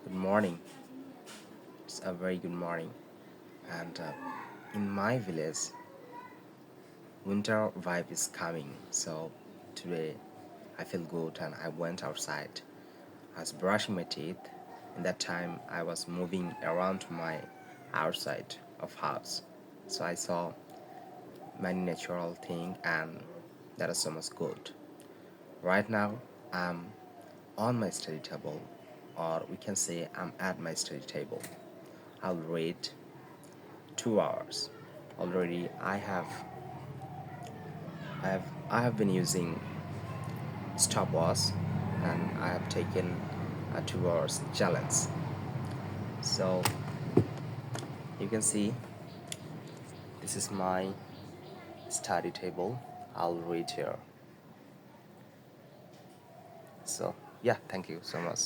Good morning. It's a very good morning. And in my village, winter vibe is coming. So today I feel good and I went outside. I was brushing my teeth. In that time, I was moving around my outside of house. So I saw many natural thing and that is so much good. Right now, I'm on my study table, or we can say I'm at my study table. I'll read 2 hours. Already I have been using stopwatch and I have taken a 2 hours challenge. So you can see this is my study table. I'll read here. So yeah, thank you so much.